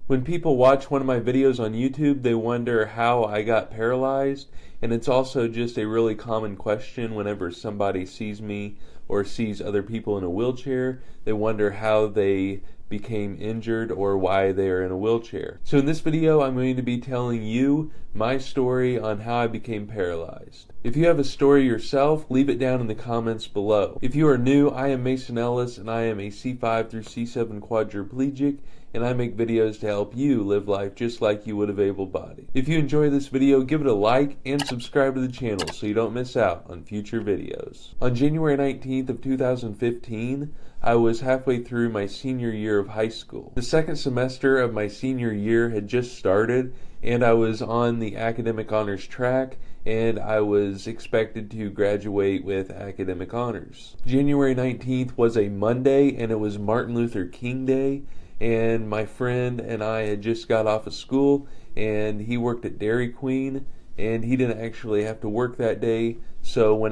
When people watch one of my videos on YouTube, they wonder how I got paralyzed, and it's also just a really common question whenever somebody sees me or sees other people in a wheelchair. They wonder how they became injured or why they are in a wheelchair. So in this video, I'm going to be telling you my story on how I became paralyzed. If you have a story yourself, leave it down in the comments below. If you are new, I am Mason Ellis, and I am a C5 through C7 quadriplegic, and I make videos to help you live life just like you would have able-bodied. If you enjoy this video, give it a like and subscribe to the channel so you don't miss out on future videos. On January 19th of 2015, I was halfway through my senior year of high school. The second semester of my senior year had just started, and I was on the academic honors track, and I was expected to graduate with academic honors. January 19th was a Monday, and it was Martin Luther King Day, and my friend and I had just got off of school, and he worked at Dairy Queen, and he didn't actually have to work that day, so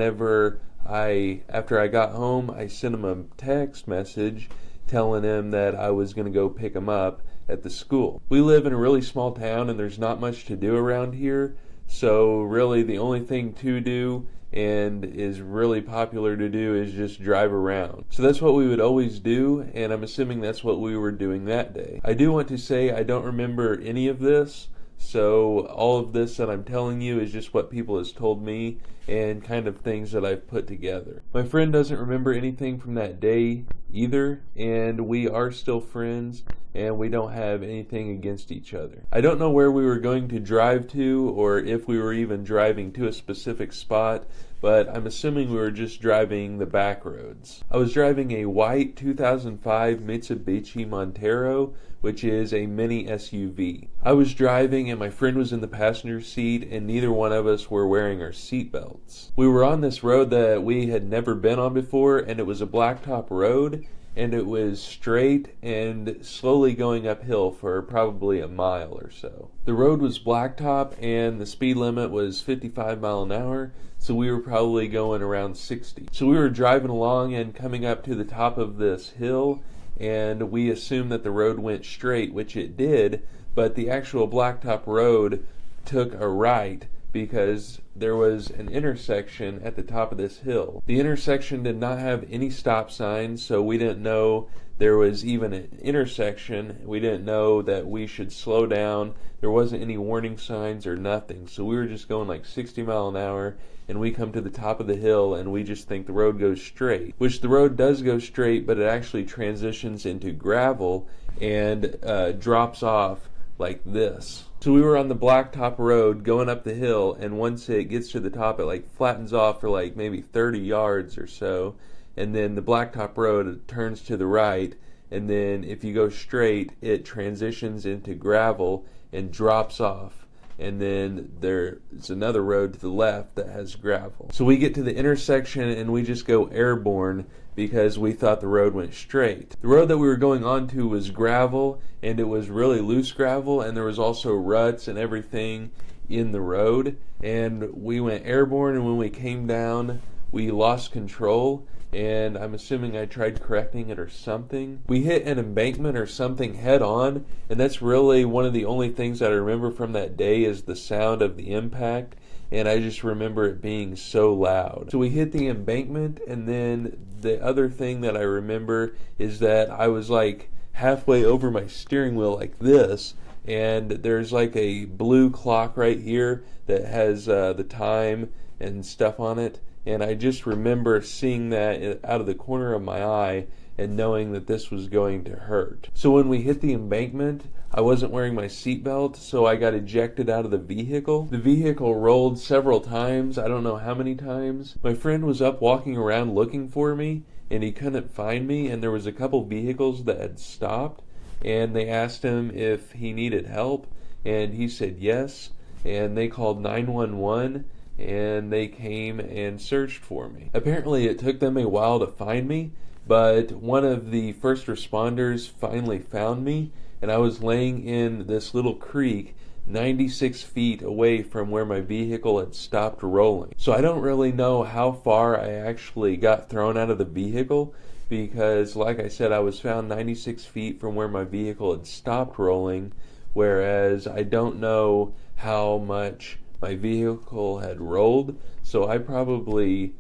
after I got home, I sent him a text message telling him that I was going to go pick him up at the school. We live in a really small town and there's not much to do around here, so really the only thing to do and is really popular to do is just drive around. So that's what we would always do, and I'm assuming that's what we were doing that day. I do want to say I don't remember any of this, so all of this that I'm telling you is just what people has told me and kind of things that I've put together. My friend doesn't remember anything from that day either, and we are still friends and we don't have anything against each other. I don't know where we were going to drive to or if we were even driving to a specific spot, but I'm assuming we were just driving the back roads. I was driving a white 2005 Mitsubishi Montero, which is a mini SUV. I was driving and my friend was in the passenger seat, and neither one of us were wearing our seat belts. We were on this road that we had never been on before, and it was a blacktop road, and it was straight and slowly going uphill for probably a mile or so. The road was blacktop and the speed limit was 55 miles an hour, so we were probably going around 60. So we were driving along and coming up to the top of this hill, and we assumed that the road went straight, which it did, but the actual blacktop road took a right because there was an intersection at the top of this hill. The intersection did not have any stop signs, so we didn't know there was even an intersection. We didn't know that we should slow down. There wasn't any warning signs or nothing, so we were just going like 60 miles an hour, and we come to the top of the hill and we just think the road goes straight, which the road does go straight, but it actually transitions into gravel and drops off like this. So we were on the blacktop road going up the hill, and once it gets to the top, it like flattens off for like maybe 30 yards or so, and then the blacktop road turns to the right, and then if you go straight, it transitions into gravel and drops off, and then there's another road to the left that has gravel. So we get to the intersection and we just go airborne because we thought the road went straight. The road that we were going onto was gravel, and it was really loose gravel, and there was also ruts and everything in the road, and we went airborne, and when we came down, we lost control, and I'm assuming I tried correcting it or something. We hit an embankment or something head on, and that's really one of the only things that I remember from that day is the sound of the impact, and I just remember it being so loud. So we hit the embankment, and then the other thing that I remember is that I was like halfway over my steering wheel like this, and there's like a blue clock right here that has the time and stuff on it, and I just remember seeing that out of the corner of my eye and knowing that this was going to hurt. So when we hit the embankment, I wasn't wearing my seatbelt, so I got ejected out of the vehicle. The vehicle rolled several times, I don't know how many times. My friend was up walking around looking for me, and he couldn't find me, and there was a couple vehicles that had stopped, and they asked him if he needed help, and he said yes, and they called 911, and they came and searched for me. Apparently it took them a while to find me, but one of the first responders finally found me, and I was laying in this little creek 96 feet away from where my vehicle had stopped rolling. So I don't really know how far I actually got thrown out of the vehicle, because, like I said, I was found 96 feet from where my vehicle had stopped rolling, whereas I don't know how much my vehicle had rolled, so I probably,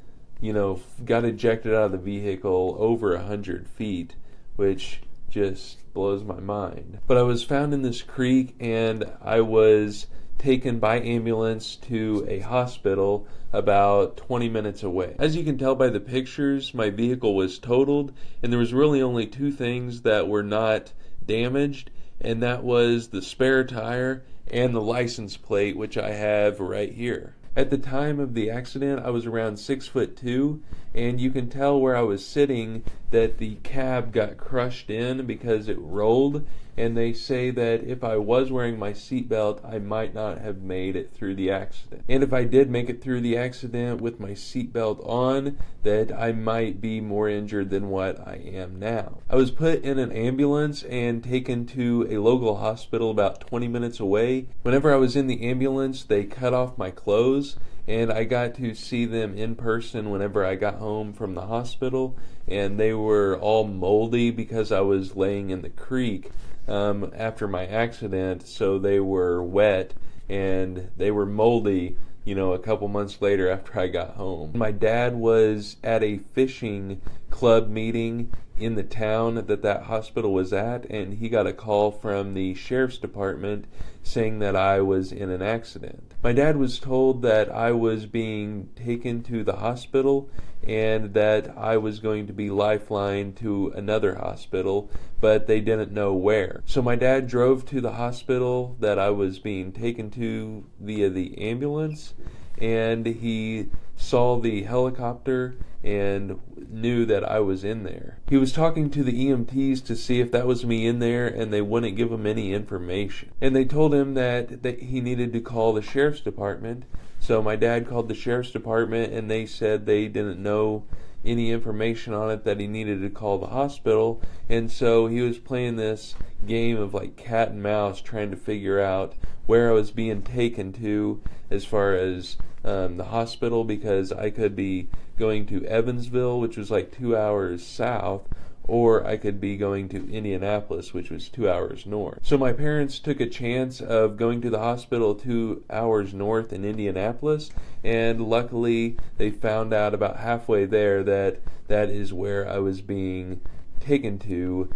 got ejected out of the vehicle over 100 feet, which just blows my mind. But I was found in this creek, and I was taken by ambulance to a hospital about 20 minutes away. As you can tell by the pictures, my vehicle was totaled, and there was really only two things that were not damaged, and that was the spare tire and the license plate, which I have right here. At the time of the accident, I was around 6'2", and you can tell where I was sitting that the cab got crushed in because it rolled, and they say that if I was wearing my seatbelt, I might not have made it through the accident. And if I did make it through the accident with my seatbelt on, that I might be more injured than what I am now. I was put in an ambulance and taken to a local hospital about 20 minutes away. Whenever I was in the ambulance, they cut off my clothes, and I got to see them in person whenever I got home from the hospital, and they were all moldy because I was laying in the creek after my accident, so they were wet and they were moldy, a couple months later after I got home. My dad was at a fishing club meeting in the town that hospital was at, and he got a call from the sheriff's department saying that I was in an accident. My dad was told that I was being taken to the hospital and that I was going to be lifelined to another hospital, but they didn't know where. So my dad drove to the hospital that I was being taken to via the ambulance, and he saw the helicopter and knew that I was in there. He was talking to the EMTs to see if that was me in there, and they wouldn't give him any information. And they told him that he needed to call the sheriff's department. So my dad called the sheriff's department, and they said they didn't know any information on it, that he needed to call the hospital. And so he was playing this game of like cat and mouse, trying to figure out where I was being taken to as far as the hospital, because I could be going to Evansville, which was like 2 hours south, or I could be going to Indianapolis, which was 2 hours north. So my parents took a chance of going to the hospital 2 hours north in Indianapolis, and luckily they found out about halfway there that that is where I was being taken to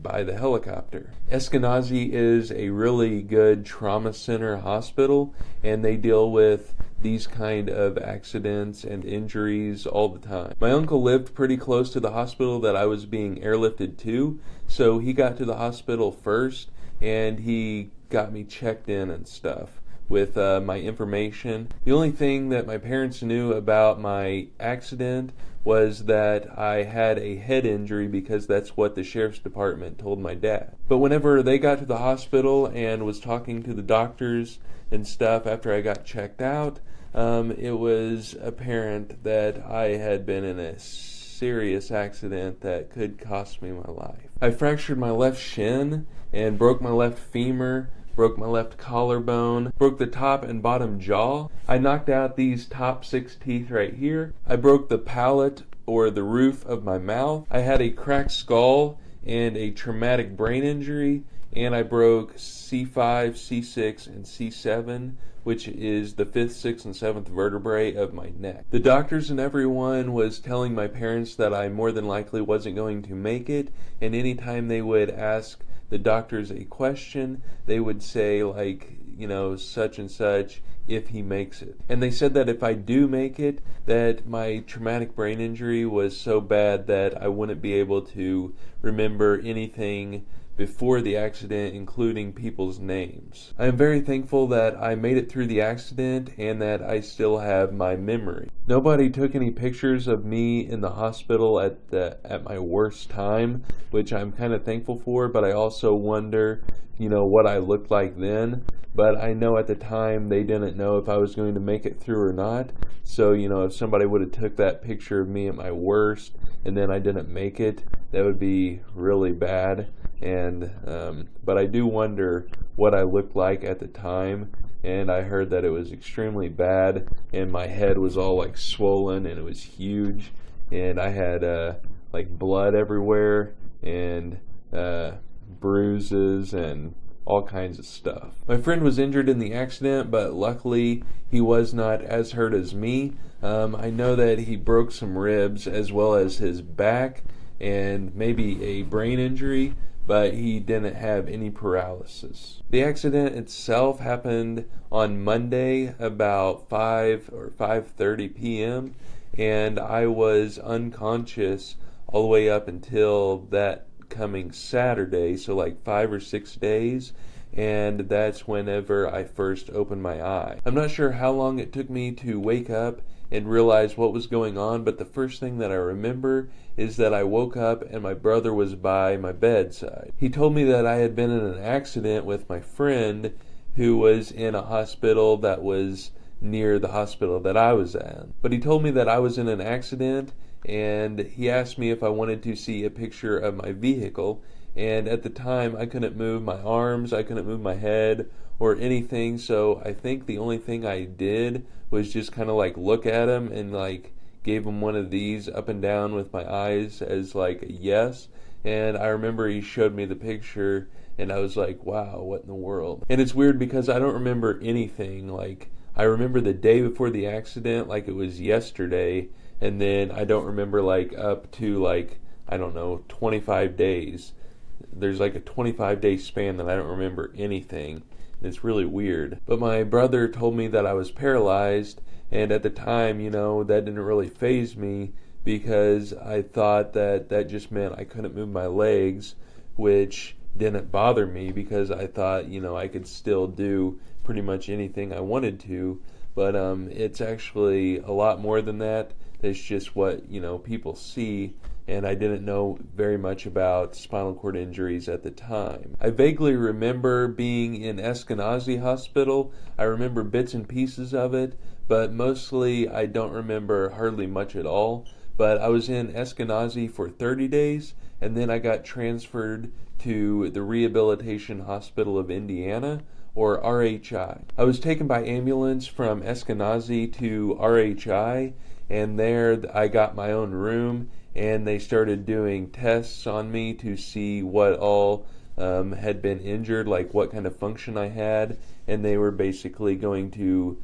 by the helicopter. Eskenazi is a really good trauma center hospital, and they deal with these kind of accidents and injuries all the time. My uncle lived pretty close to the hospital that I was being airlifted to, so he got to the hospital first, and he got me checked in and stuff with my information. The only thing that my parents knew about my accident was that I had a head injury, because that's what the sheriff's department told my dad. But whenever they got to the hospital and was talking to the doctors and stuff after I got checked out, it was apparent that I had been in a serious accident that could cost me my life. I fractured my left shin and broke my left femur, broke my left collarbone, broke the top and bottom jaw. I knocked out these top 6 teeth right here. I broke the palate or the roof of my mouth. I had a cracked skull and a traumatic brain injury, and I broke C5, C6, and C7, which is the 5th, 6th, and 7th vertebrae of my neck. The doctors and everyone was telling my parents that I more than likely wasn't going to make it, and anytime they would ask the doctors a question, they would say, like, such and such, if he makes it. And they said that if I do make it, that my traumatic brain injury was so bad that I wouldn't be able to remember anything before the accident, including people's names. I am very thankful that I made it through the accident and that I still have my memory. Nobody took any pictures of me in the hospital at my worst time, which I'm kind of thankful for, but I also wonder, what I looked like then. But I know at the time they didn't know if I was going to make it through or not. So, if somebody would have took that picture of me at my worst and then I didn't make it, that would be really bad. And but I do wonder what I looked like at the time, and I heard that it was extremely bad, and my head was all like swollen, and it was huge, and I had like blood everywhere and bruises and all kinds of stuff. My friend was injured in the accident, but luckily he was not as hurt as me. I know that he broke some ribs as well as his back and maybe a brain injury, but he didn't have any paralysis. The accident itself happened on Monday about 5 or 5:30 p.m. and I was unconscious all the way up until that coming Saturday, so like 5 or 6 days, and that's whenever I first opened my eye. I'm not sure how long it took me to wake up and realize what was going on, but the first thing that I remember is that I woke up and my brother was by my bedside. He told me that I had been in an accident with my friend who was in a hospital that was near the hospital that I was at. But he told me that I was in an accident, and he asked me if I wanted to see a picture of my vehicle, and at the time I couldn't move my arms, I couldn't move my head or anything, so I think the only thing I did was just kind of like look at him and like gave him one of these up and down with my eyes as like a yes. And I remember he showed me the picture and I was like, wow, what in the world? And it's weird because I don't remember anything. Like, I remember the day before the accident like it was yesterday, and then I don't remember like up to like, I don't know, 25 days. There's like a 25-day span that I don't remember anything. It's really weird. But my brother told me that I was paralyzed, and at the time, you know, that didn't really faze me because I thought that that just meant I couldn't move my legs, which didn't bother me because I thought, you know, I could still do pretty much anything I wanted to. But it's actually a lot more than that. It's just what, you know, people see, and I didn't know very much about spinal cord injuries at the time. I vaguely remember being in Eskenazi Hospital. I remember bits and pieces of it, but mostly I don't remember hardly much at all. But I was in Eskenazi for 30 days, and then I got transferred to the Rehabilitation Hospital of Indiana, or RHI. I was taken by ambulance from Eskenazi to RHI, and there I got my own room, and they started doing tests on me to see what all had been injured, like what kind of function I had, and they were basically going to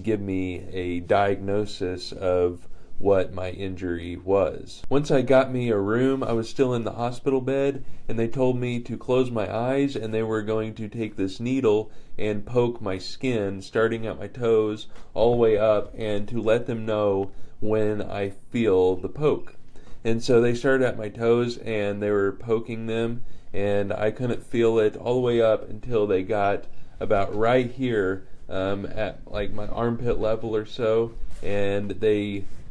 give me a diagnosis of what my injury was. Once I got me a room, I was still in the hospital bed, and they told me to close my eyes, and they were going to take this needle and poke my skin, starting at my toes all the way up, and to let them know when I feel the poke. And so they started at my toes, and they were poking them, and I couldn't feel it all the way up until they got about right here at like my armpit level or so, and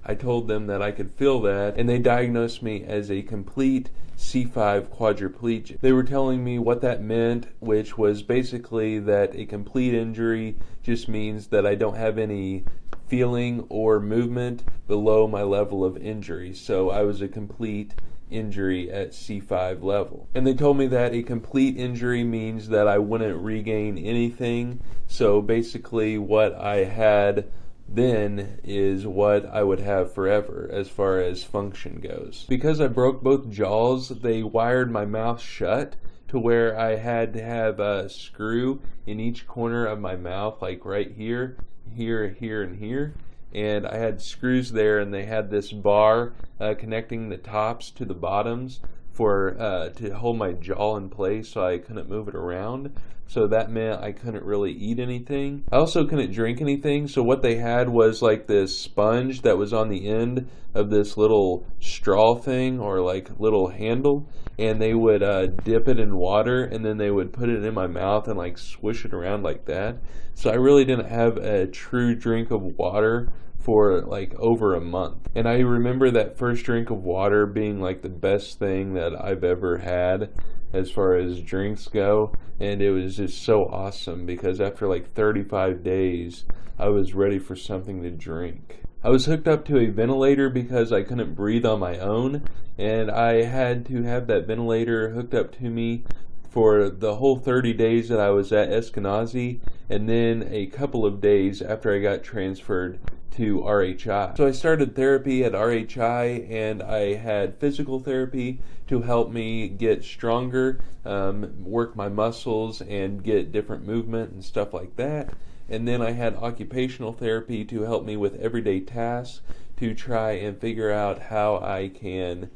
I told them that I could feel that, and they diagnosed me as a complete C5 quadriplegic. They were telling me what that meant, which was basically that a complete injury just means that I don't have any feeling or movement below my level of injury. So I was a complete injury at C5 level. And they told me that a complete injury means that I wouldn't regain anything. So basically what I had then is what I would have forever as far as function goes. Because I broke both jaws, they wired my mouth shut to where I had to have a screw in each corner of my mouth, like right here, here, here, and here. And I had screws there, and they had this bar connecting the tops to the bottoms for to hold my jaw in place so I couldn't move it around. So that meant I couldn't really eat anything. I also couldn't drink anything, so what they had was like this sponge that was on the end of this little straw thing, or like little handle, and they would dip it in water, and then they would put it in my mouth and like swish it around like that. So I really didn't have a true drink of water for like over a month. And I remember that first drink of water being like the best thing that I've ever had as far as drinks go, and it was just so awesome because after like 35 days I was ready for something to drink. I was hooked up to a ventilator because I couldn't breathe on my own, and I had to have that ventilator hooked up to me for the whole 30 days that I was at Eskenazi, and then a couple of days after I got transferred to RHI. So I started therapy at RHI, and I had physical therapy to help me get stronger, work my muscles, and get different movement and stuff like that. And then I had occupational therapy to help me with everyday tasks, to try and figure out how I can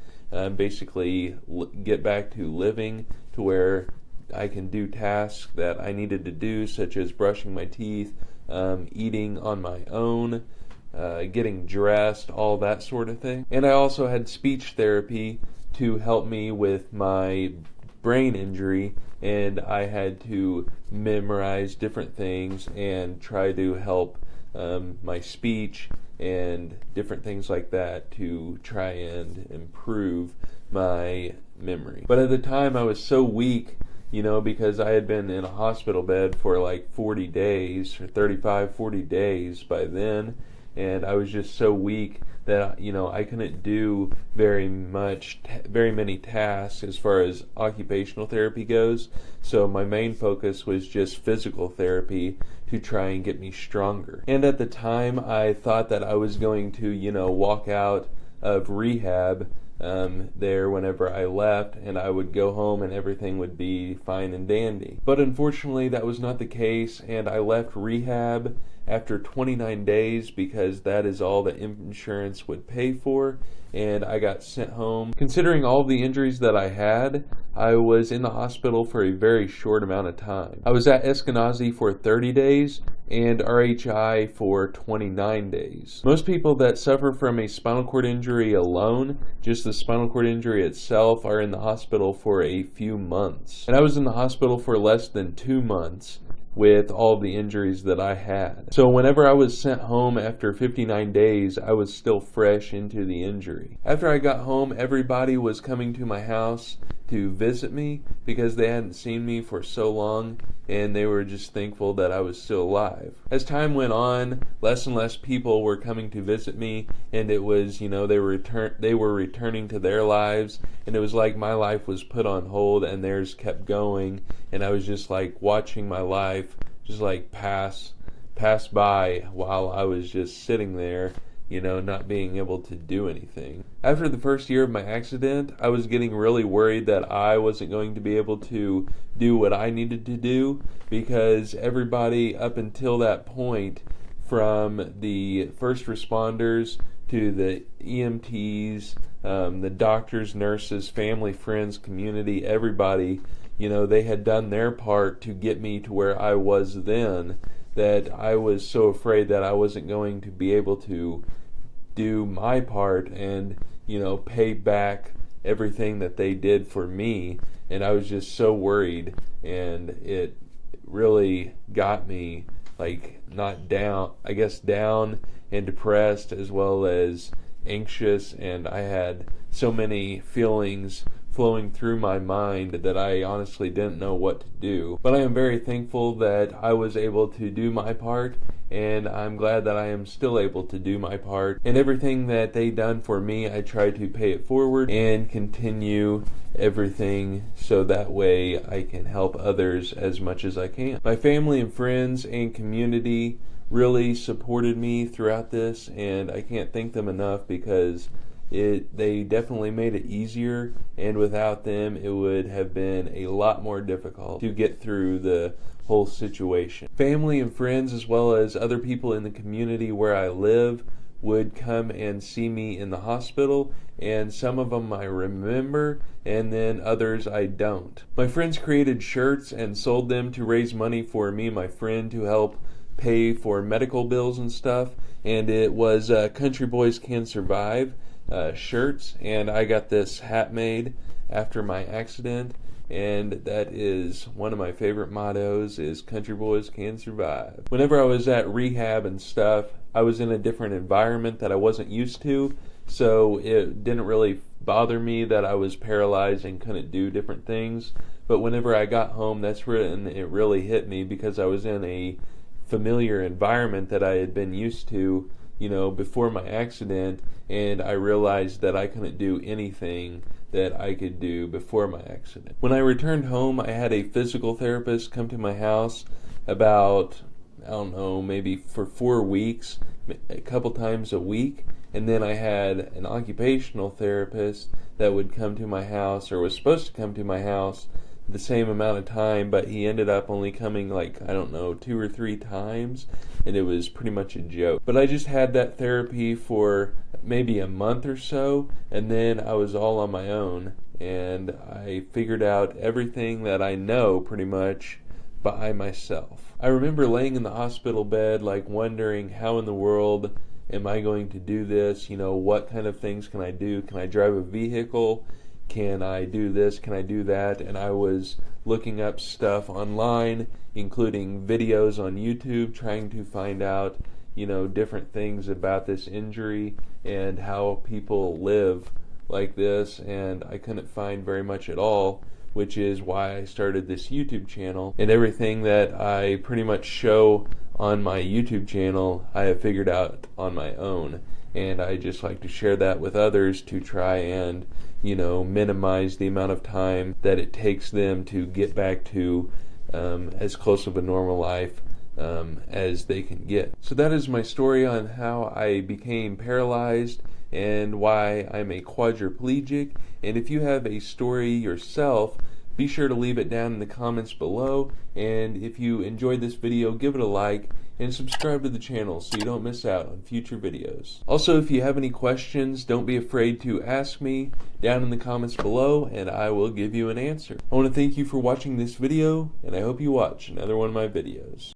basically get back to living to where I can do tasks that I needed to do, such as brushing my teeth, eating on my own, getting dressed, all that sort of thing. And I also had speech therapy to help me with my brain injury, and I had to memorize different things and try to help my speech and different things like that to try and improve my memory. But at the time I was so weak, because I had been in a hospital bed for like 40 days or 35, 40 days by then, and I was just so weak that I couldn't do very many tasks as far as occupational therapy goes. So my main focus was just physical therapy to try and get me stronger. And at the time I thought that I was going to walk out of rehab there whenever I left, and I would go home and everything would be fine and dandy. But unfortunately that was not the case, and I left rehab after 29 days because that is all the insurance would pay for, and I got sent home. Considering all the injuries that I had, I was in the hospital for a very short amount of time. I was at Eskenazi for 30 days and RHI for 29 days. Most people that suffer from a spinal cord injury alone, just the spinal cord injury itself, are in the hospital for a few months. And I was in the hospital for less than 2 months with all the injuries that I had. So whenever I was sent home after 59 days, I was still fresh into the injury. After I got home, everybody was coming to my house to visit me because they hadn't seen me for so long, and they were just thankful that I was still alive. As time went on, less and less people were coming to visit me, and it was, they were returning to their lives, and it was like my life was put on hold and theirs kept going, and I was just like watching my life just like pass by while I was just sitting there, not being able to do anything. After the first year of my accident, I was getting really worried that I wasn't going to be able to do what I needed to do, because everybody up until that point, from the first responders to the EMTs, the doctors, nurses, family, friends, community, everybody, they had done their part to get me to where I was then, that I was so afraid that I wasn't going to be able to do my part and, pay back everything that they did for me. And I was just so worried, and it really got me down and depressed, as well as anxious, and I had so many feelings flowing through my mind that I honestly didn't know what to do. But I am very thankful that I was able to do my part, and I'm glad that I am still able to do my part. And everything that they done for me, I try to pay it forward and continue everything so that way I can help others as much as I can. My family and friends and community really supported me throughout this, and I can't thank them enough, because they definitely made it easier, and without them it would have been a lot more difficult to get through the whole situation. Family and friends, as well as other people in the community where I live, would come and see me in the hospital, and some of them I remember, and then others I don't. My friends created shirts and sold them to raise money for me and my friend to help pay for medical bills and stuff, and it was Country Boys Can Survive shirts, and I got this hat made after my accident, and that is one of my favorite mottos, is Country Boys Can Survive. Whenever I was at rehab and stuff, I was in a different environment that I wasn't used to, so it didn't really bother me that I was paralyzed and couldn't do different things. But whenever I got home, that's when it really hit me, because I was in a familiar environment that I had been used to, before my accident, and I realized that I couldn't do anything that I could do before my accident. When I returned home, I had a physical therapist come to my house about, I don't know, maybe for 4 weeks, a couple times a week. And then I had an occupational therapist that would come to my house, or was supposed to come to my house the same amount of time, but he ended up only coming like, I don't know, 2 or 3 times, and it was pretty much a joke. But I just had that therapy for maybe a month or so, and then I was all on my own, and I figured out everything that I know pretty much by myself. I remember laying in the hospital bed, like wondering, how in the world am I going to do this? You know, what kind of things can I do? Can I drive a vehicle? Can I do this? Can I do that? And I was looking up stuff online, including videos on YouTube, trying to find out, you know, different things about this injury and how people live like this, and I couldn't find very much at all, which is why I started this YouTube channel. And everything that I pretty much show on my YouTube channel, I have figured out on my own. And I just like to share that with others to try and, you know, minimize the amount of time that it takes them to get back to as close of a normal life as they can get. So that is my story on how I became paralyzed and why I'm a quadriplegic. And if you have a story yourself, be sure to leave it down in the comments below. And if you enjoyed this video, give it a like and subscribe to the channel so you don't miss out on future videos. Also, if you have any questions, don't be afraid to ask me down in the comments below, and I will give you an answer. I want to thank you for watching this video, and I hope you watch another one of my videos.